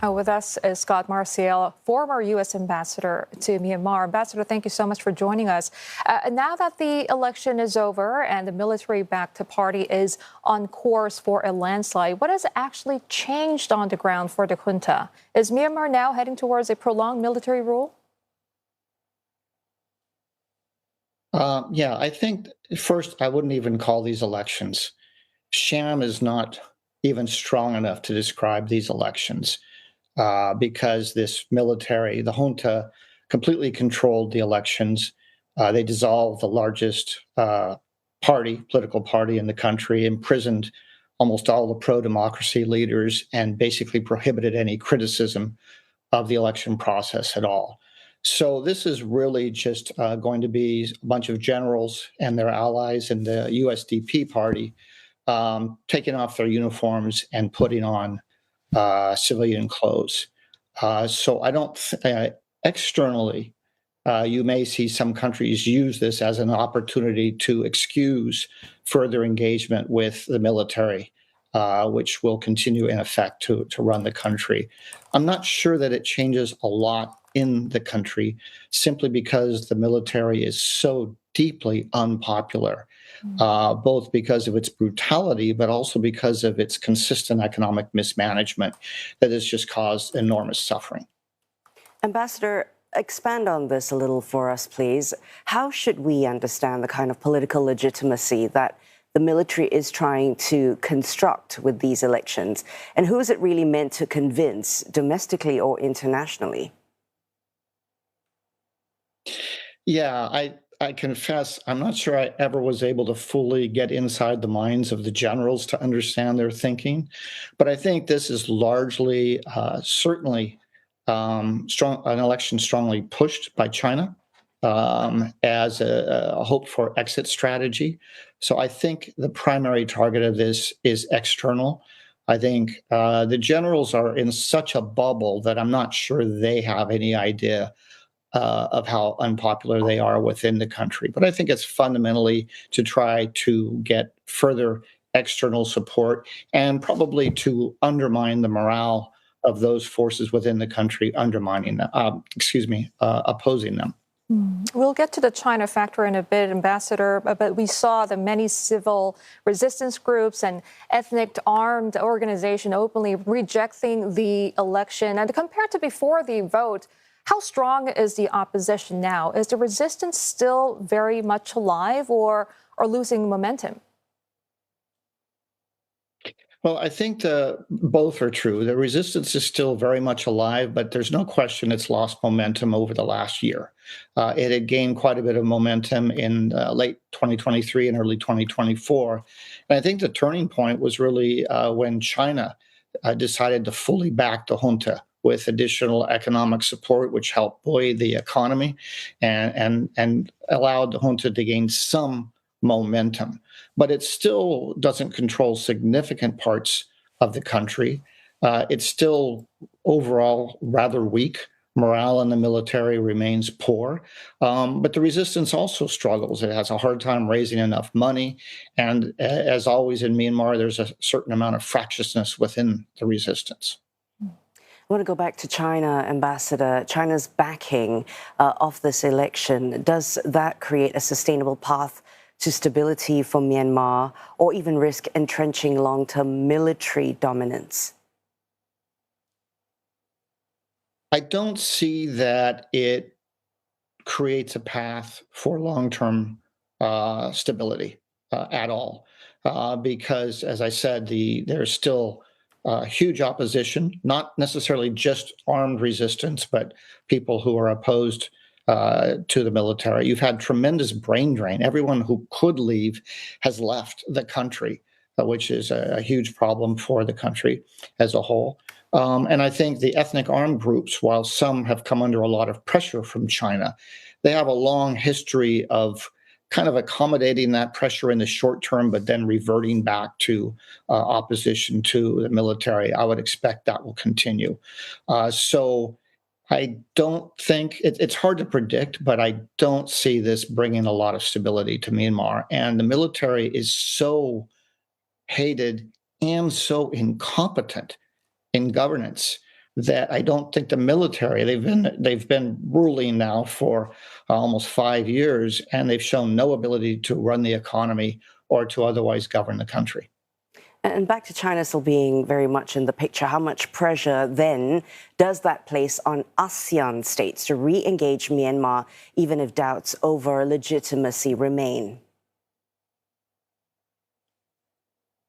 With us is Scot Marciel, former U.S. ambassador to Myanmar. Ambassador, thank you so much for joining us. Now that the election is over and the military-backed party is on course for a landslide, what has actually changed on the ground for the junta? Is Myanmar now heading towards a prolonged military rule? I think first, I wouldn't even call these elections. Sham is not even strong enough to describe these elections because this military, the junta, completely controlled the elections. They dissolved the largest political party in the country, imprisoned almost all the pro-democracy leaders, and basically prohibited any criticism of the election process at all. So this is really just going to be a bunch of generals and their allies in the USDP party taking off their uniforms and putting on civilian clothes. So I don't externally, you may see some countries use this as an opportunity to excuse further engagement with the military, which will continue in effect to run the country. I'm not sure that it changes a lot in the country simply because the military is so deeply unpopular, both because of its brutality, but also because of its consistent economic mismanagement that has just caused enormous suffering. Ambassador, expand on this a little for us, please. How should we understand the kind of political legitimacy that the military is trying to construct with these elections? And who is it really meant to convince, domestically or internationally? Yeah, I confess, I'm not sure I ever was able to fully get inside the minds of the generals to understand their thinking. But I think this is largely, certainly, an election strongly pushed by China as a hoped for exit strategy. So I think the primary target of this is external. I think the generals are in such a bubble that I'm not sure they have any idea of how unpopular they are within the country. But I think it's fundamentally to try to get further external support and probably to undermine the morale of those forces within the country, opposing them. We'll get to the China factor in a bit, Ambassador, but we saw the many civil resistance groups and ethnic armed organizations openly rejecting the election. And compared to before the vote, how strong is the opposition now? Is the resistance still very much alive or losing momentum? Well, I think both are true. The resistance is still very much alive, but there's no question it's lost momentum over the last year. It had gained quite a bit of momentum in late 2023 and early 2024. And I think the turning point was really when China decided to fully back the junta with additional economic support, which helped buoy the economy and allowed the junta to gain some momentum. But it still doesn't control significant parts of the country. It's still overall rather weak. Morale in the military remains poor, but the resistance also struggles. It has a hard time raising enough money. And as always in Myanmar, there's a certain amount of fractiousness within the resistance. I want to go back to China, Ambassador. China's backing of this election, does that create a sustainable path to stability for Myanmar or even risk entrenching long-term military dominance? I don't see that it creates a path for long-term stability at all, because, as I said, there's still huge opposition, not necessarily just armed resistance, but people who are opposed to the military. You've had tremendous brain drain. Everyone who could leave has left the country, which is a huge problem for the country as a whole. And I think the ethnic armed groups, while some have come under a lot of pressure from China, they have a long history of kind of accommodating that pressure in the short term, but then reverting back to opposition to the military. I would expect that will continue. So I don't think it's hard to predict, but I don't see this bringing a lot of stability to Myanmar. And the military is so hated and so incompetent in governance that I don't think the military, they've been ruling now for almost 5 years, and they've shown no ability to run the economy or to otherwise govern the country. And back to China still being very much in the picture, how much pressure then does that place on ASEAN states to re-engage Myanmar, even if doubts over legitimacy remain?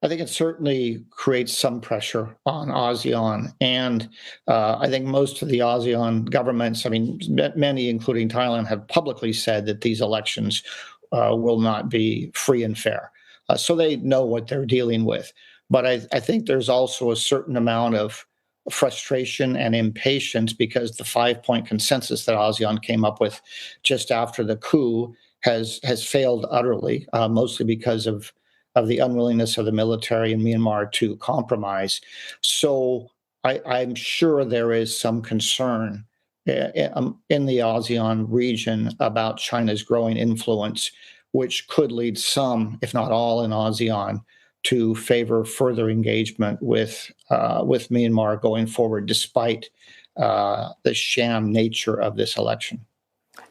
I think it certainly creates some pressure on ASEAN. And I think most of the ASEAN governments, I mean, many, including Thailand, have publicly said that these elections will not be free and fair. So they know what they're dealing with. But I think there's also a certain amount of frustration and impatience because the 5-point consensus that ASEAN came up with just after the coup has failed utterly, mostly because of the unwillingness of the military in Myanmar to compromise. So I'm sure there is some concern in the ASEAN region about China's growing influence, which could lead some, if not all, in ASEAN to favor further engagement with Myanmar going forward, despite the sham nature of this election.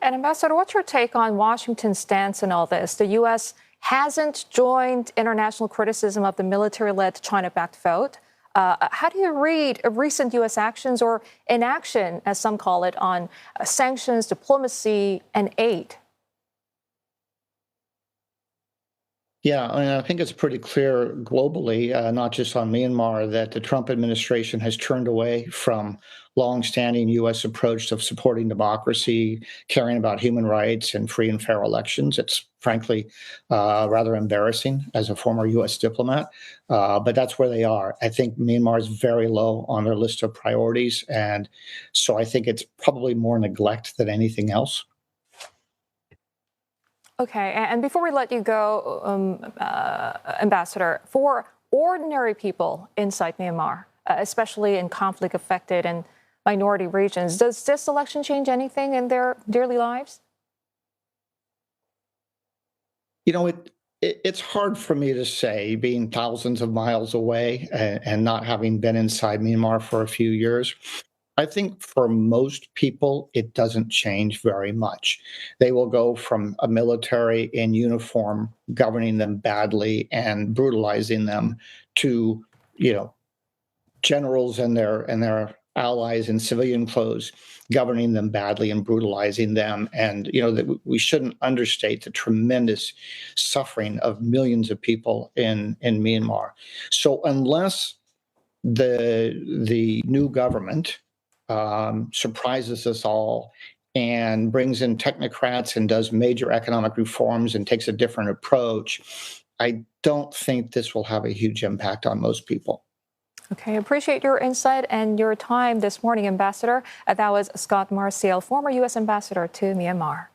And Ambassador, what's your take on Washington's stance in all this? The U.S. hasn't joined international criticism of the military-led China-backed vote. How do you read recent U.S. actions or inaction, as some call it, on sanctions, diplomacy, and aid? Yeah, I mean, I think it's pretty clear globally, not just on Myanmar, that the Trump administration has turned away from longstanding U.S. approach of supporting democracy, caring about human rights, and free and fair elections. It's frankly rather embarrassing as a former U.S. diplomat, but that's where they are. I think Myanmar is very low on their list of priorities, and so I think it's probably more neglect than anything else. Okay, and before we let you go, Ambassador, for ordinary people inside Myanmar, especially in conflict-affected and minority regions, does this election change anything in their daily lives? You know, it's hard for me to say, being thousands of miles away and not having been inside Myanmar for a few years. I think for most people, it doesn't change very much. They will go from a military in uniform governing them badly and brutalizing them to, you know, generals and their allies in civilian clothes governing them badly and brutalizing them. And you know that we shouldn't understate the tremendous suffering of millions of people in Myanmar. So unless the new government surprises us all and brings in technocrats and does major economic reforms and takes a different approach, I don't think this will have a huge impact on most people. Okay, appreciate your insight and your time this morning, Ambassador. That was Scot Marciel, former U.S. ambassador to Myanmar.